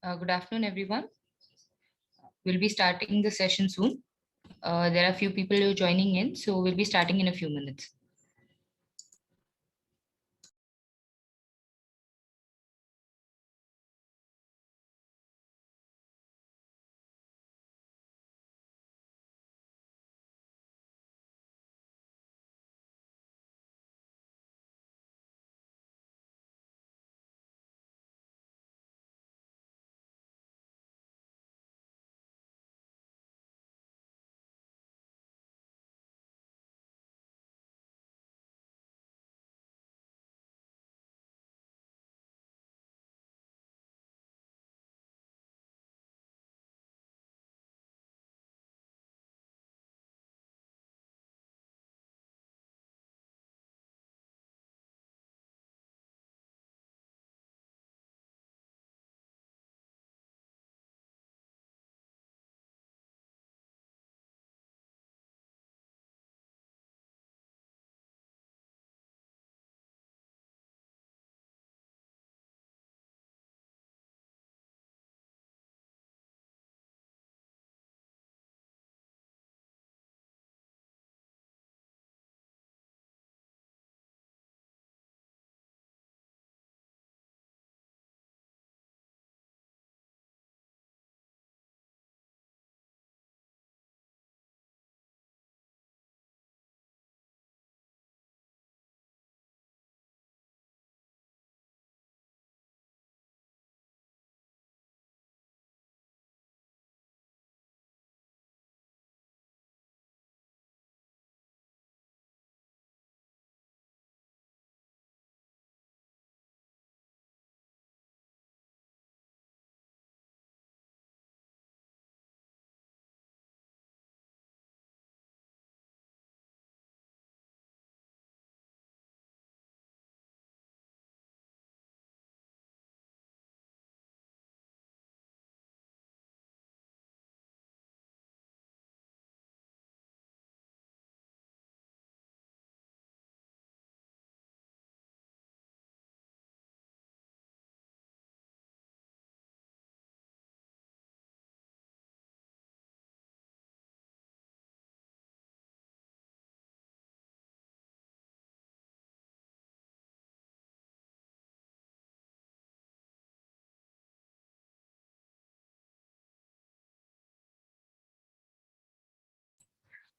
Good afternoon, everyone. We'll be starting the session soon. There are a few people who are joining in, so we'll be starting in a few minutes.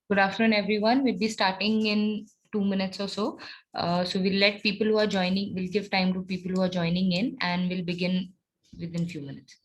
Good afternoon, everyone. We'll be starting in 2 minutes or so. So we'll let people who are joining, we'll give time to people who are joining in, and we'll begin within few minutes.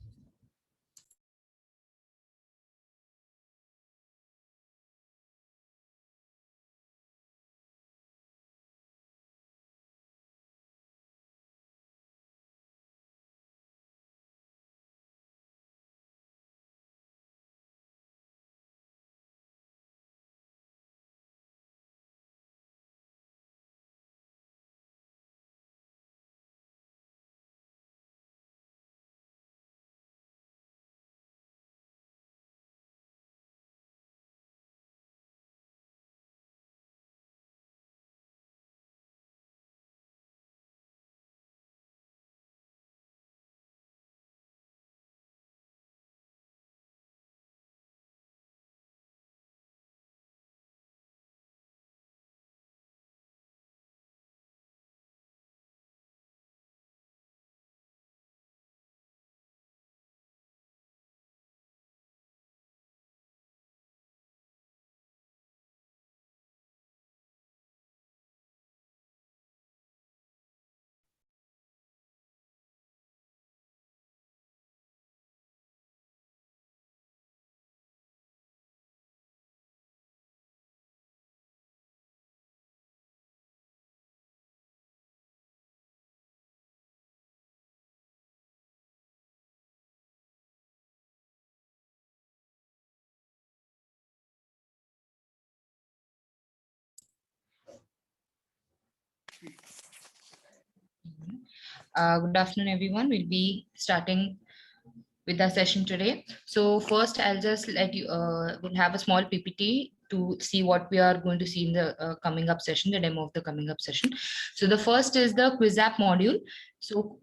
Good afternoon, everyone. We'll be starting with our session today. So first, I'll just let you, we'll have a small PPT to see what we are going to see in the coming up session, the demo of the coming up session. So the first is the quiz app module. So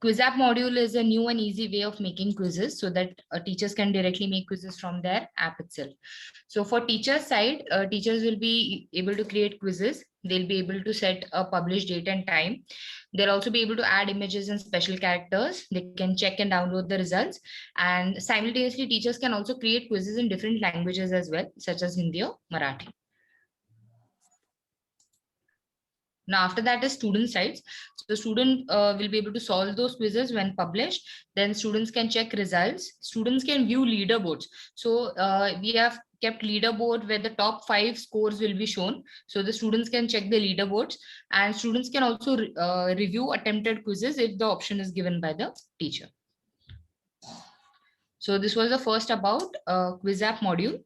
Quiz app module is a new and easy way of making quizzes so that teachers can directly make quizzes from their app itself. So for teacher side, teachers will be able to create quizzes. They'll be able to set a published date and time. They'll also be able to add images and special characters. They can check and download the results. And simultaneously, teachers can also create quizzes in different languages as well, such as Hindi or Marathi. Now, after that is student sides. So the student will be able to solve those quizzes when published. Then students can check results. Students can view leaderboards. So we have kept leaderboard where the top 5 scores will be shown. So the students can check the leaderboards, and students can also review attempted quizzes if the option is given by the teacher. So this was the first about quiz app module.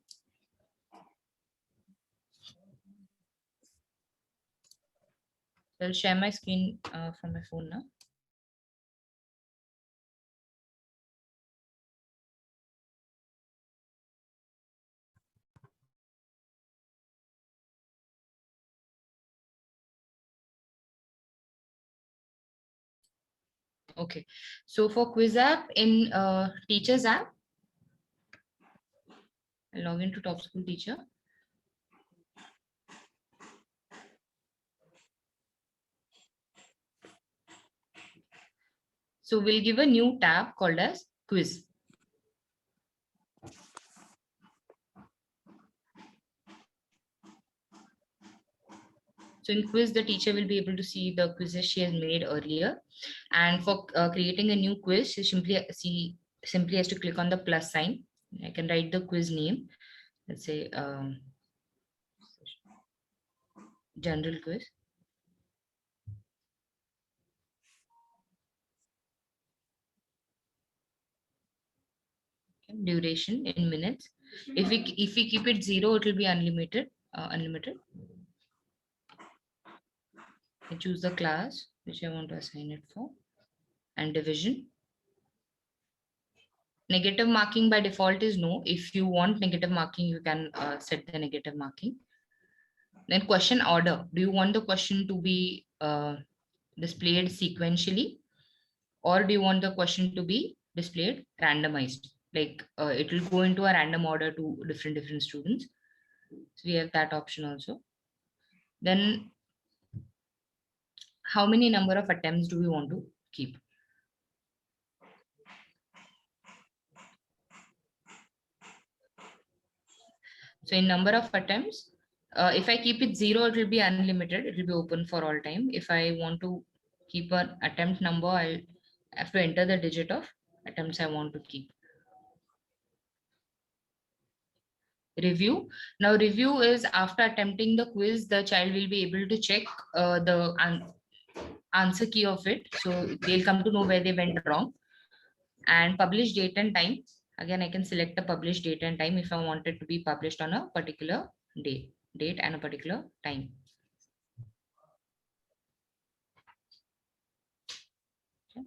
I'll share my screen from my phone now. Okay, so for quiz app in teachers app, I'll log into Top School Teacher. So we'll give a new tab called as quiz. So in quiz, the teacher will be able to see the quizzes she has made earlier. And for creating a new quiz, she simply has to click on the plus sign. I can write the quiz name. Let's say general quiz. Okay. Duration in minutes. If we keep it 0, it will be unlimited. Unlimited. I choose the class which I want to assign it for, and division. Negative marking by default is no. If you want negative marking, you can set the negative marking. Then question order. Do you want the question to be displayed sequentially, or do you want the question to be displayed randomized? Like it will go into a random order to different students. So we have that option also. Then how many number of attempts do we want to keep? So in number of attempts, if I keep it 0, it will be unlimited. It will be open for all time. If I want to keep an attempt number, I have to enter the digit of attempts I want to keep. Review. Now review is after attempting the quiz, the child will be able to check the answer key of it. So they'll come to know where they went wrong. And publish date and time. Again, I can select a published date and time if I want it to be published on a particular date and a particular time. Okay.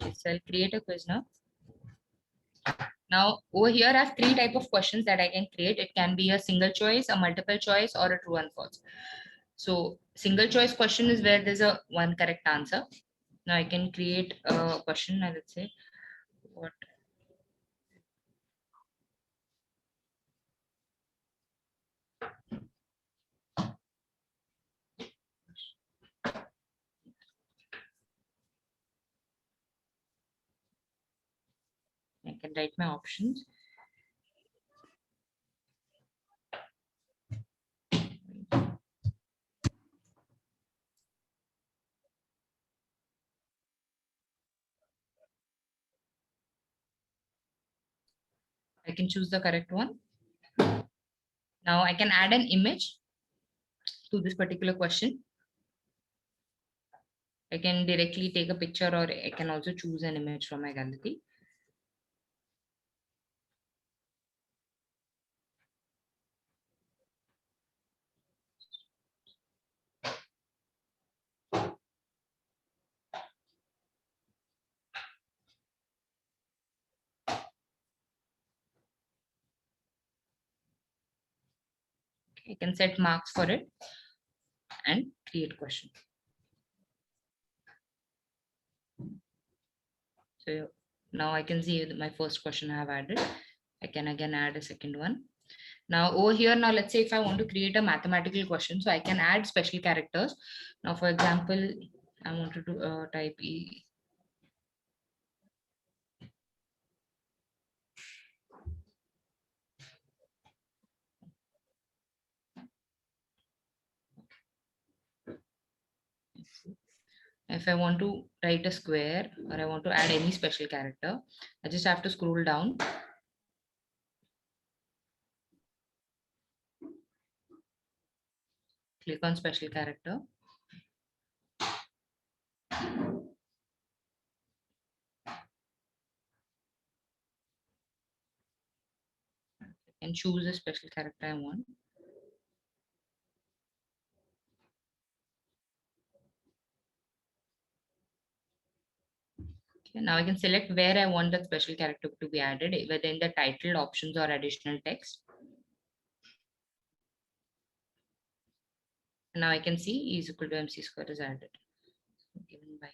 Okay, so I'll create a quiz now. Now over here I have 3 type of questions that I can create. It can be a single choice, a multiple choice, or a true and false. So single choice question is where there's a one correct answer. Now I can create a question and let's say what. I can write my options. I can choose the correct one. Now I can add an image to this particular question. I can directly take a picture, or I can also choose an image from my gallery. I can set marks for it and create question. So now I can see my first question I have added. I can again add a second one. Now over here, now let's say if I want to create a mathematical question, so I can add special characters. Now, for example, I wanted to type E. If I want to write a square or I want to add any special character, I just have to scroll down. Click on special character. And choose a special character I want. Okay, now I can select where I want that special character to be added, whether in the title, options, or additional text. And now I can see E is equal to MC square is added. Given by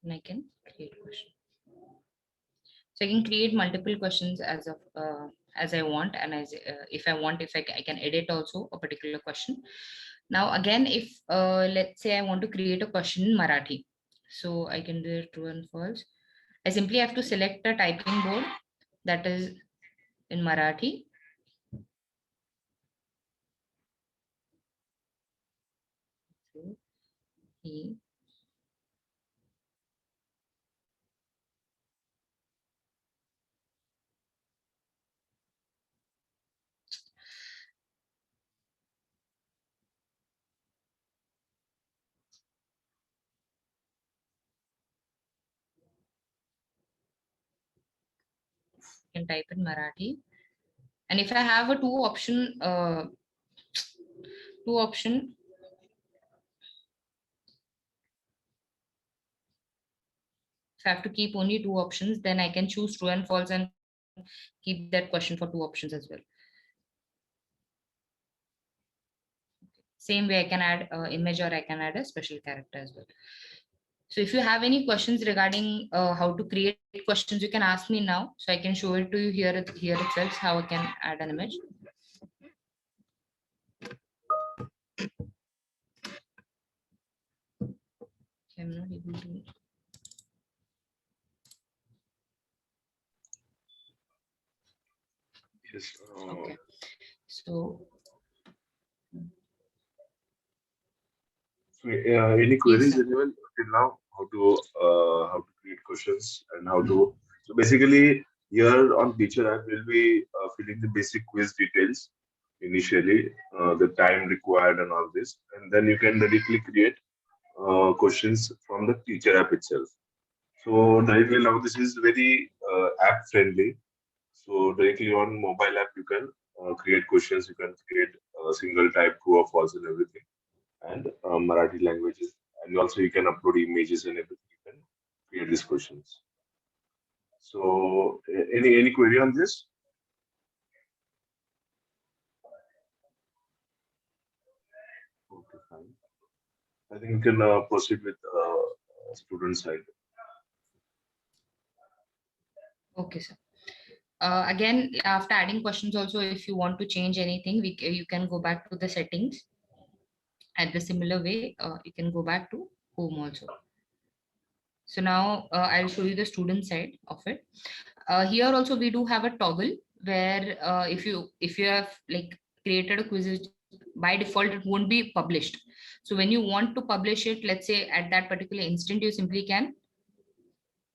and I can create question. So I can create multiple questions as I want, and if I want, I can edit also a particular question. Now again, if let's say I want to create a question in Marathi, so I can do it true and false. I simply have to select a typing board that is in Marathi. He can type in Marathi, and if I have a two option, if I have to keep only two options, then I can choose true and false and keep that question for two options as well. Same way I can add image, or I can add a special character as well. So if you have any questions regarding how to create questions, you can ask me now. So I can show it to you here itself, how I can add an image. I'm not able to. Yes. Okay. So Any queries, sir. anyone till now? How to create questions and how to. So basically, here on Teacher app, we'll be filling the basic quiz details initially, the time required and all this, and then you can directly create questions from the Teacher app itself. So directly now, this is very app friendly. So directly on mobile app, you can create questions. You can create a single type, true or false, and everything, and Marathi languages. And also you can upload images and everything. You can create these questions. So any query on this? Okay, fine. I think you can proceed with student side. Okay, sir. Again, after adding questions also, if you want to change anything, you can go back to the settings. At the similar way, you can go back to home also. So now I'll show you the student side of it. Here also we do have a toggle where if you have like created a quiz, by default it won't be published. So when you want to publish it, let's say at that particular instant, you simply can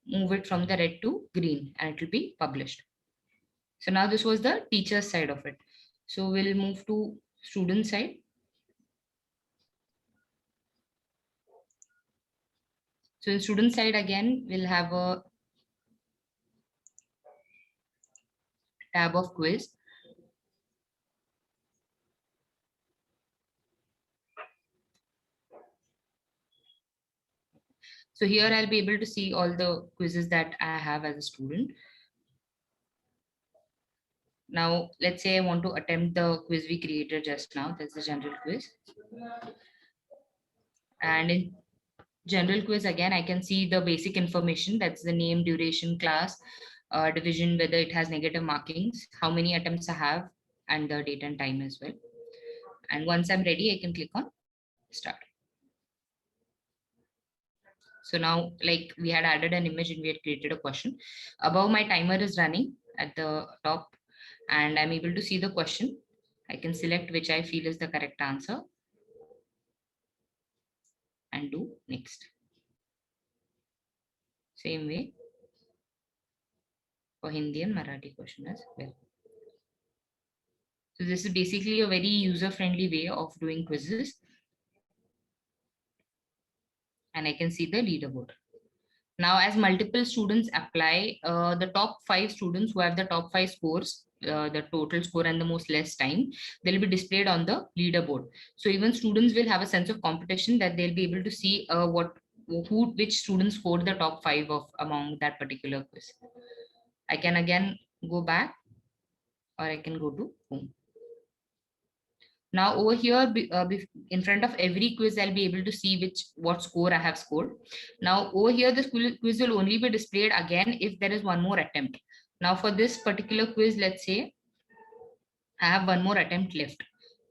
move it from the red to green and it will be published. So now this was the teacher side of it. So we'll move to student side. So in student side again, we'll have a tab of quiz. So here I'll be able to see all the quizzes that I have as a student. Now, let's say I want to attempt the quiz we created just now. That's the general quiz. And in general quiz, again, I can see the basic information. That's the name, duration, class, division, whether it has negative markings, how many attempts I have, and the date and time as well. And once I'm ready, I can click on start. So now, like we had added an image and we had created a question. Above my timer is running at the top and I'm able to see the question. I can select which I feel is the correct answer and do next. Same way for Hindi and Marathi question as well. So this is basically a very user-friendly way of doing quizzes. And I can see the leaderboard. Now, as multiple students apply, the top 5 students who have the top 5 scores, the total score and the most less time, they'll be displayed on the leaderboard. So even students will have a sense of competition that they'll be able to see which students scored the top 5 of among that particular quiz. I can again go back or I can go to home. Now over here, in front of every quiz, I'll be able to see what score I have scored. Now over here, this quiz will only be displayed again if there is one more attempt. Now for this particular quiz, let's say I have one more attempt left.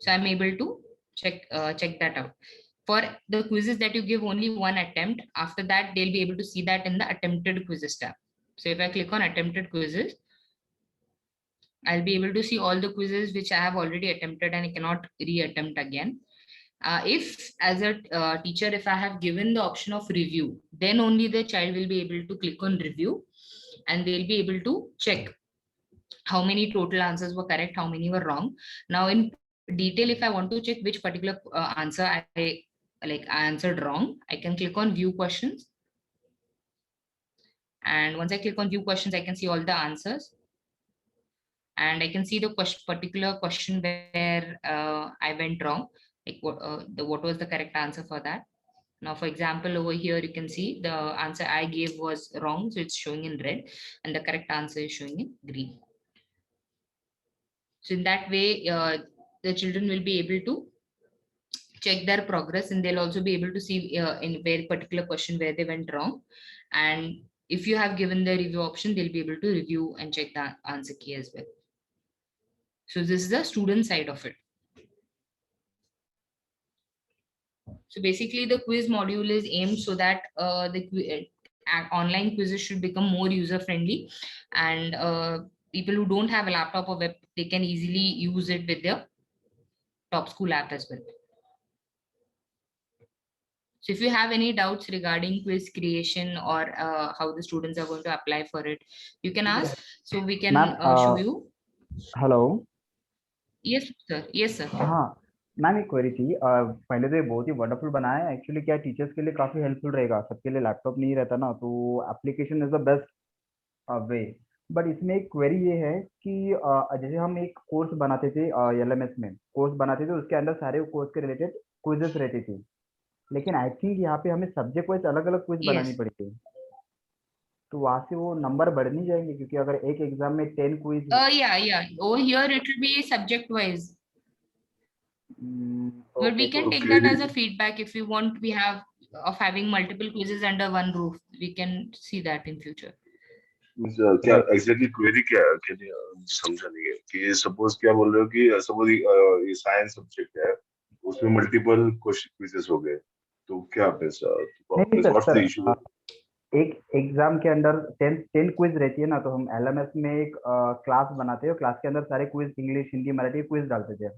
So I'm able to check that out. For the quizzes that you give only one attempt, after that, they'll be able to see that in the attempted quizzes tab. So if I click on attempted quizzes, I'll be able to see all the quizzes which I have already attempted and I cannot reattempt again. If as a teacher, if I have given the option of review, then only the child will be able to click on review and they'll be able to check how many total answers were correct, how many were wrong. Now in detail, if I want to check which particular answer I answered wrong, I can click on view questions. And once I click on view questions, I can see all the answers. And I can see the particular question where I went wrong, like what was the correct answer for that. Now, for example, over here, you can see the answer I gave was wrong. So it's showing in red and the correct answer is showing in green. So in that way, the children will be able to check their progress and they'll also be able to see in very particular question where they went wrong. And if you have given the review option, they'll be able to review and check the answer key as well. So this is the student side of it. So basically the quiz module is aimed so that the online quizzes should become more user friendly and people who don't have a laptop or web, they can easily use it with their Top School app as well. So if you have any doubts regarding quiz creation or how the students are going to apply for it, you can ask. So we can show you. Hello Yes, sir. Yes, sir. हाँ ma'am एक query थी पहले तो ये बहुत ही wonderful बनाया है actually क्या टीचर्स के लिए काफ़ी हेल्पफुल रहेगा सबके लिए लैपटॉप नहीं रहता ना तो application is the best way but इसमें एक क्वेरी ये है कि जैसे हम एक कोर्स बनाते थे एलएमएस में कोर्स बनाते थे उसके अंदर सारे कोर्स के रिलेटेड क्विजेस रहती थी लेकिन आई थिंक यहाँ पे हमें सब्जेक्ट वाइज अलग अलग क्विज बनानी पड़ती है तो वहाँ से वो नंबर बढ़ नहीं जाएंगे क्योंकि अगर एक एग्जाम में 10 quiz yeah over here it will be subject wise. But we can take that as a feedback if you want. We have of having multiple quizzes under one roof. We can see that in future. क्या exactly query क्या है समझा नहीं है कि suppose क्या बोल रहे हो कि सपोज ये साइंस सब्जेक्ट है उसमें मल्टीपल क्वेश्चन क्विजेस हो गए तो क्या व्हाट्स द इशू एक एग्जाम के अंदर 10 क्विज रहती है ना तो हम एलएमएस में एक क्लास बनाते हैं क्लास के अंदर सारे quiz English Hindi Marathi quiz डालते थे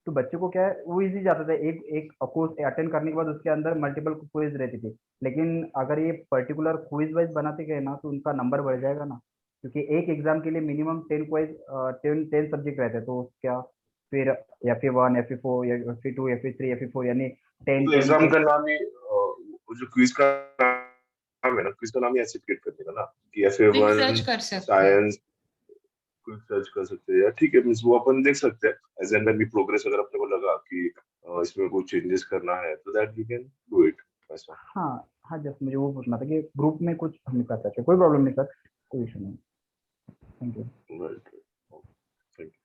तो बच्चे को क्या है वो इजी जाता था एक कोर्स अटेंड करने के बाद उसके अंदर मल्टीपल क्विज रहती थी लेकिन अगर ये पर्टिकुलर क्विज वाइज बनाते गए ना तो उनका नंबर बढ़ जाएगा ना क्योंकि एक एग्जाम के लिए मिनिमम 10 क्विज 10 सब्जेक्ट रहते हैं तो क्या फिर FA1 FA4 या FA2 FA3 FA4 यानी 10 तो 10 एग्जाम 10 का नाम ही वो जो क्विज का नाम है ना, क्विज का नाम ही ऐसे क्रिएट करने का ना कि क्विक FA1 सर्च कर सकते हैं। साइंस क्विक सर्च कर सकते हैं, या ठीक है मींस वो अपन देख सकते हैं as and when we progress, अगर अपने को लगा कि इसमें कुछ चेंजेस करना है तो that we can do it ऐसा। हाँ हाँ, जस्ट मुझे वो पूछना था कि ग्रुप में कुछ हम कर सकते हैं, कोई प्रॉब्लम नहीं सर, कोई इशू नहीं। Thank you. Right. Thank you.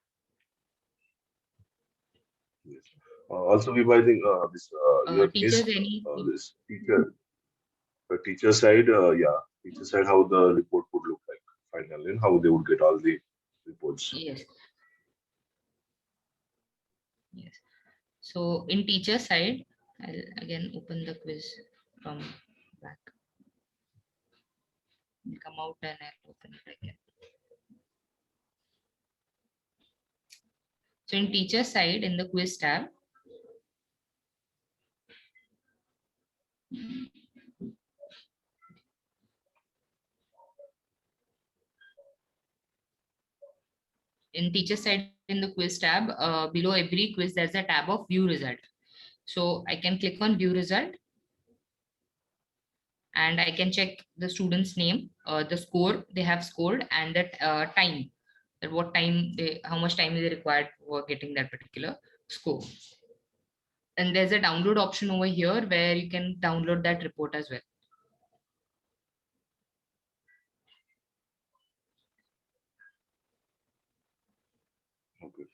Yes. Also, we I think this your case, Teachers, any this teacher, the teacher side, yeah, teacher side, how the report would look like finally, and how they would get all the reports. yes, yes. So in teacher side, I'll again open the quiz from back. I'll come out and I'll open it again. So in teacher side, in the quiz tab, in teacher side in the quiz tab, below every quiz, there's a tab of view result. So I can click on view result and I can check the student's name, the score they have scored, and that time, that what time they, how much time is required for getting that particular score. And there's a download option over here where you can download that report as well. Okay.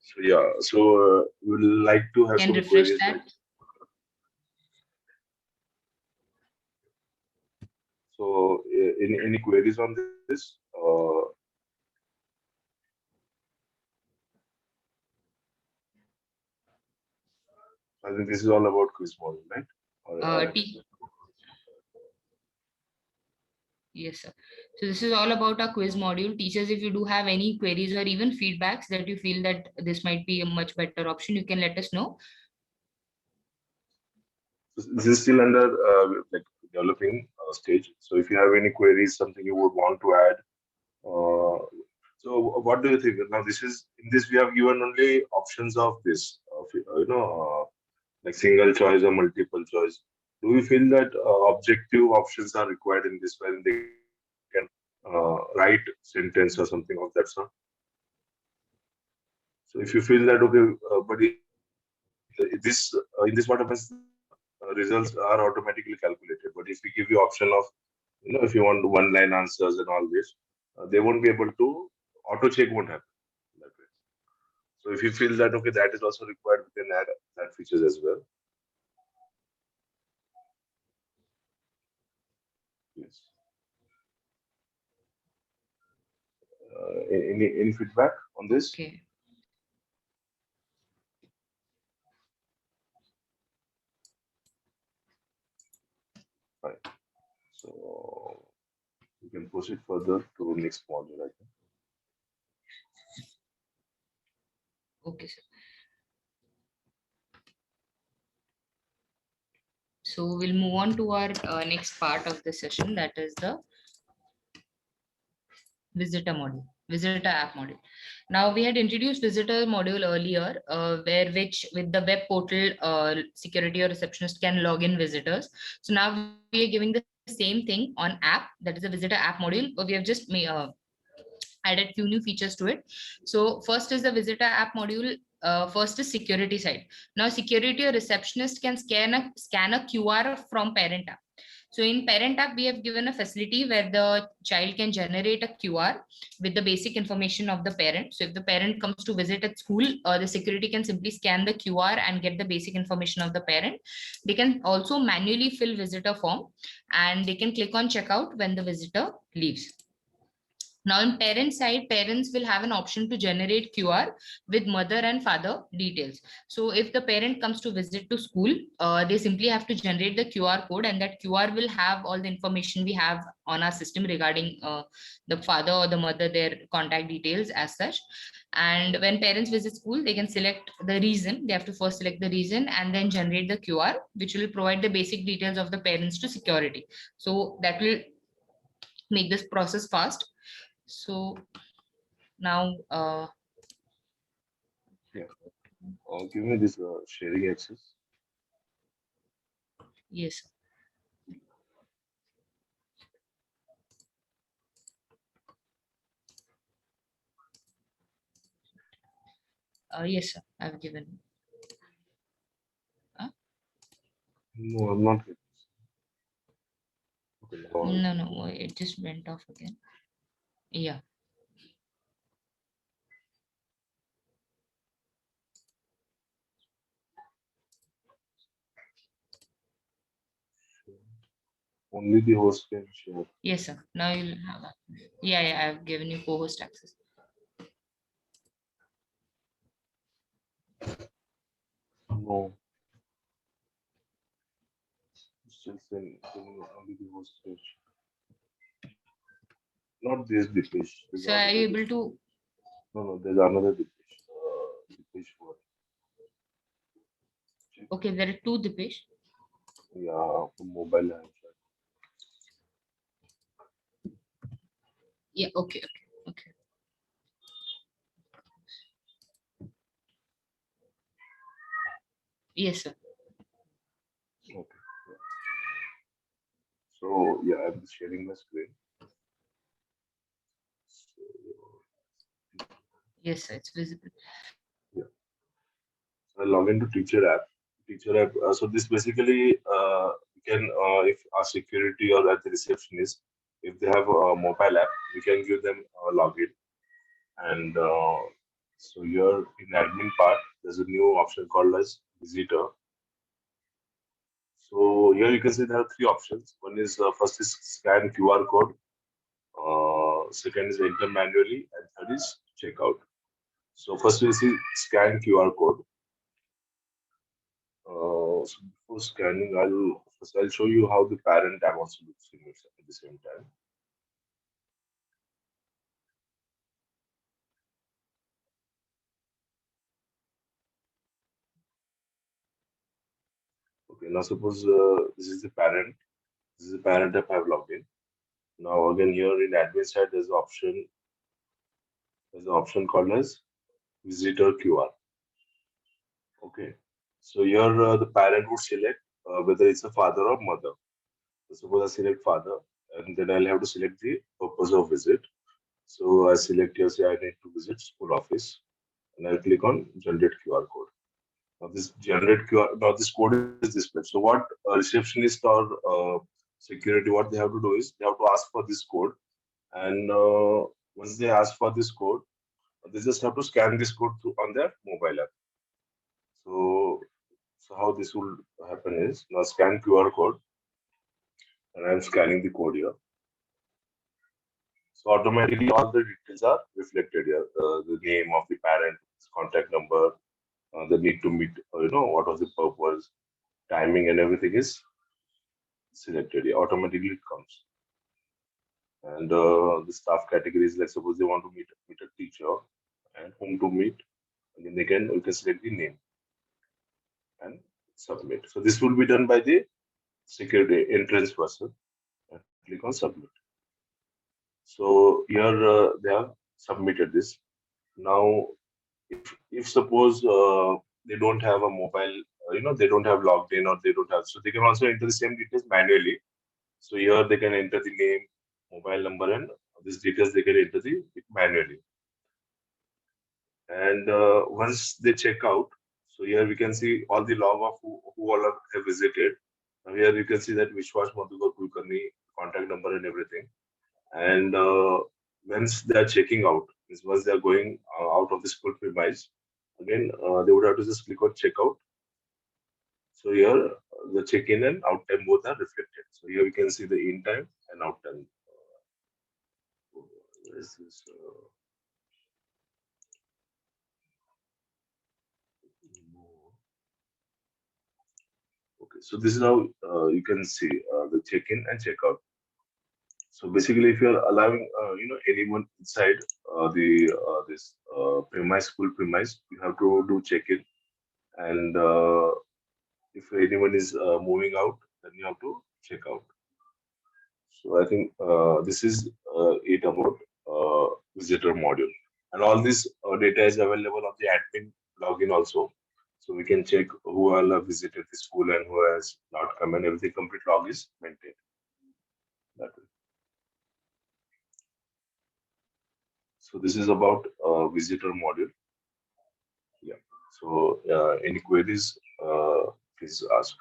So yeah, so we would like to have Can some refresh queries. that. Like, so any queries on this? I think this is all about quiz model, right? Yes, sir. So this is all about our quiz module. Teachers, if you do have any queries or even feedbacks that you feel that this might be a much better option, you can let us know. This is still under like developing stage. So if you have any queries, something you would want to add, so what do you think? Now this is in this we have given only options of this, like single choice or multiple choice. Do we feel that objective options are required in this, where they can write sentence or something of that sort? So if you feel that okay, but this in this what happens, results are automatically calculated. But if we give you option of, if you want one line answers and all this, they won't be able to, auto check won't happen that way. So if you feel that okay, that is also required, we can add that features as well. Yes. Any feedback on this? Okay. Right. So we can proceed further to next module, I think. Okay, sir. So we'll move on to our next part of the session, that is the visitor module, visitor app module. Now we had introduced visitor module earlier, where which with the web portal security or receptionist can log in visitors. So now we are giving the same thing on app, that is a visitor app module. We have just added few new features to it. So first is the visitor app module. First is security side. Now security or receptionist can scan a QR from parent app. So in parent app, we have given a facility where the child can generate a QR with the basic information of the parent. So if the parent comes to visit at school, the security can simply scan the QR and get the basic information of the parent. They can also manually fill visitor form and they can click on checkout when the visitor leaves. Now in parent side, parents will have an option to generate QR with mother and father details. So if the parent comes to visit to school, they simply have to generate the QR code, and that QR will have all the information we have on our system regarding the father or the mother, their contact details as such. And when parents visit school, they can select the reason. They have to first select the reason and then generate the QR, which will provide the basic details of the parents to security. So that will make this process fast. So now Yeah. Give me this sharing access. Yes, sir. Yes, sir. I've given. No, I'm not getting. Okay, No, it just went off again. Yeah. only the host can share. Yes, sir. Now you'll have. Yeah, I've given you co-host access. No, it's just only the host can share. Not this Dipesh. There's So are another you able Dipesh. to? No, there's another Dipesh. Dipesh one. Check. Okay, there are two Dipesh. Yeah, from mobile app. Yeah. Okay. Yes, sir. Okay. So yeah, I'm sharing my screen. So, Yes, sir. It's visible. yeah. So I log into teacher app. Teacher app. So this basically we can if our security or at the receptionist, if they have a mobile app, we can give them a login. And so here in admin part, there's a new option called as visitor. So here you can see there are three options. One is first is scan QR code. Second is enter manually, and third is checkout. So first we see scan QR code. So before scanning, I'll show you how the parent tab also looks in it at the same time. Okay, now suppose this is the parent. This is the parent app I've logged in. Now again here in admin side, there's an option called as visitor QR. Okay. So here the parent would select whether it's a father or mother. So suppose I select father, and then I'll have to select the purpose of visit. So I select here, say I need to visit school office, and I'll click on generate QR code. Now this generate QR, now this code is displayed. So what a receptionist or security, what they have to do is they have to ask for this code, and once they ask for this code, they just have to scan this code through on their mobile app. So, so how this will happen is now scan QR code, and I'm scanning the code here. So automatically all the details are reflected here. The name of the parent, his contact number, the need to meet, what was the purpose, timing, and everything is selected here. Automatically it comes. And the staff categories, like suppose they want to meet a teacher and whom to meet, and then we can select the name and submit. So this will be done by the security entrance person and click on submit. So here they have submitted this. Now, if suppose they don't have a mobile, they don't have logged in or they don't have, so they can also enter the same details manually. So here they can enter the name, mobile number, and these details they can enter it manually. And once they check out, so here we can see all the log of who all have visited. Now here you can see that Vishwas Madhukar Kulkarni, contact number and everything. And once they are checking out, means once they are going out of the school premise, again they would have to just click on checkout. So here the check-in and out time both are reflected. So here we can see the in time and out time. Where is this? Okay, so this is how you can see the check-in and check-out. So basically, if you're allowing, anyone inside the this premise, school premise, you have to do check-in, and if anyone is moving out, then you have to check out. So I think this is it about visitor module, and all this data is available on the admin login also. So we can check who all have visited the school and who has not come, and everything complete log is maintained. That way. So this is about visitor module. Yeah. So any queries, please ask.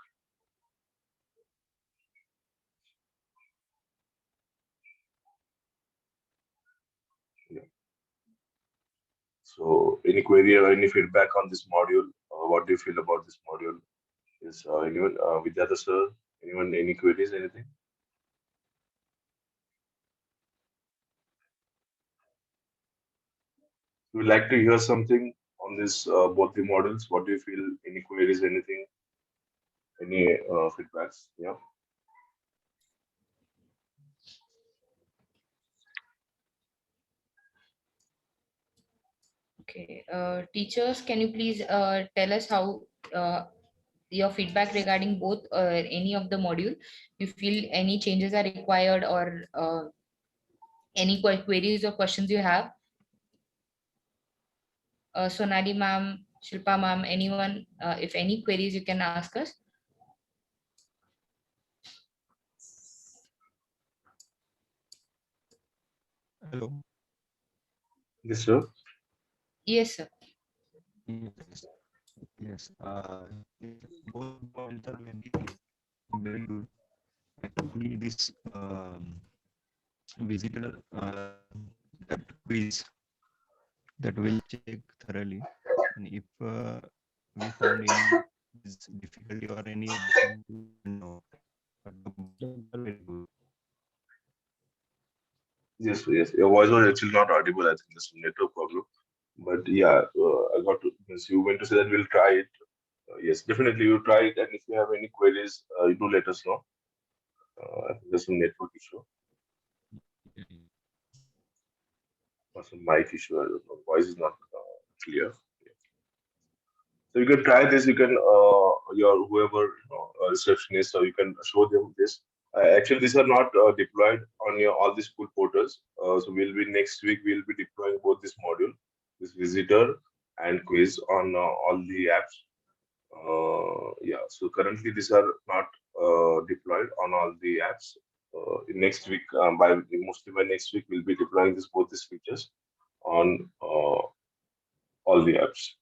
Yeah. So any query or any feedback on this module? What do you feel about this module? Is anyone, Vidyadhar sir, anyone, any queries, anything? We like to hear something on this, both the models. What do you feel? Any queries, anything, any feedbacks? Yeah. Okay, teachers, can you please tell us how your feedback regarding both any of the module? You feel any changes are required or any queries or questions you have? Sonali ma'am, Shilpa ma'am, anyone, if any queries you can ask us. Hello. Yes, sir. Yes, sir. Yes. Yes. Both models are very good. Actually, this visitor that quiz that will check thoroughly, and if we found any difficulty or any option to know, but the both are very good. Yes, sir, yes. Your voice was actually not audible. I think there's some network problem. But yeah, I got to. Yes, you went to say that we'll try it. Yes, definitely we'll try it. And if you have any queries, you do let us know. I think there's some network issue or some mic issue. I don't know. Voice is not clear. So you can try this. You can your whoever receptionist, so you can show them this. Actually, these are not deployed on your all the school portals. So we'll be next week. We'll be deploying both this module, this visitor and quiz on all the apps. Yeah. So currently these are not deployed on all the apps. In next week, by mostly by next week, we'll be deploying this both these features on all the apps.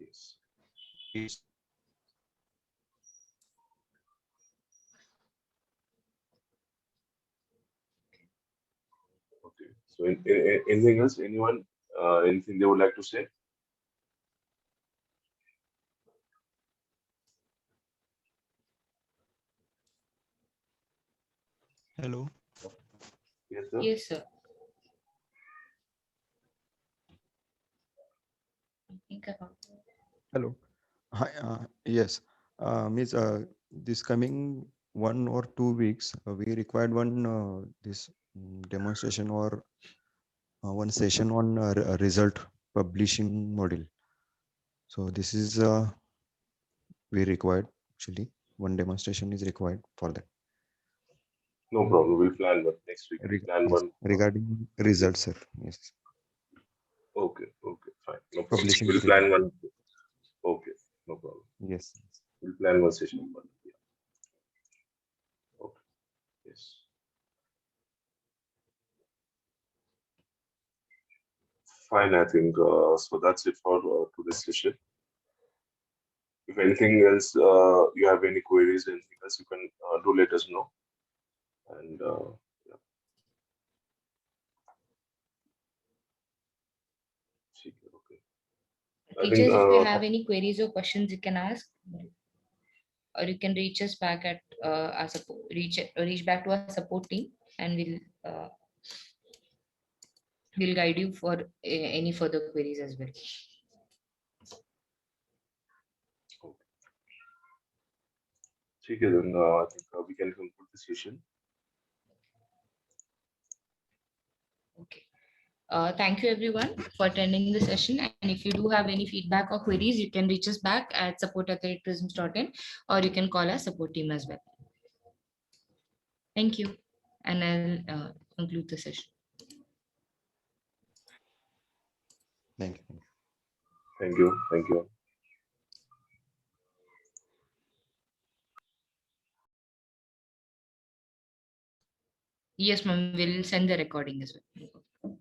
Yes. Yes. Okay. So anything else? Anyone? Anything they would like to say? Hello. Yes, sir. Yes, sir. Think about Hello. Hi. Yes. Miss, this coming 1 or 2 weeks, we required one this demonstration or one session on result publishing model. So this is we required actually one demonstration is required for that. No problem. We'll plan one next week. We'll plan Yes, one. regarding results, sir. Yes, Okay. Okay. Fine. No problem. publishing We'll result. plan one. Okay. No problem. Yes. We'll plan one session. Yeah. Okay. Yes. Fine. I think so. That's it for today's session. If anything else, you have any queries, anything else, you can do let us know. And yeah. Okay. I think teachers, if you have any queries or questions, you can ask, or you can reach us back at our support, reach back to our support team, and we'll guide you for any further queries as well. okay, then I think we can conclude the session. Okay. Thank you everyone for attending the session. And if you do have any feedback or queries, you can reach us back at support@prisms.in, or you can call our support team as well. Thank you. and I'll conclude the session. Thank you. Thank you. Thank you. Yes, ma'am, we'll send the recording as well.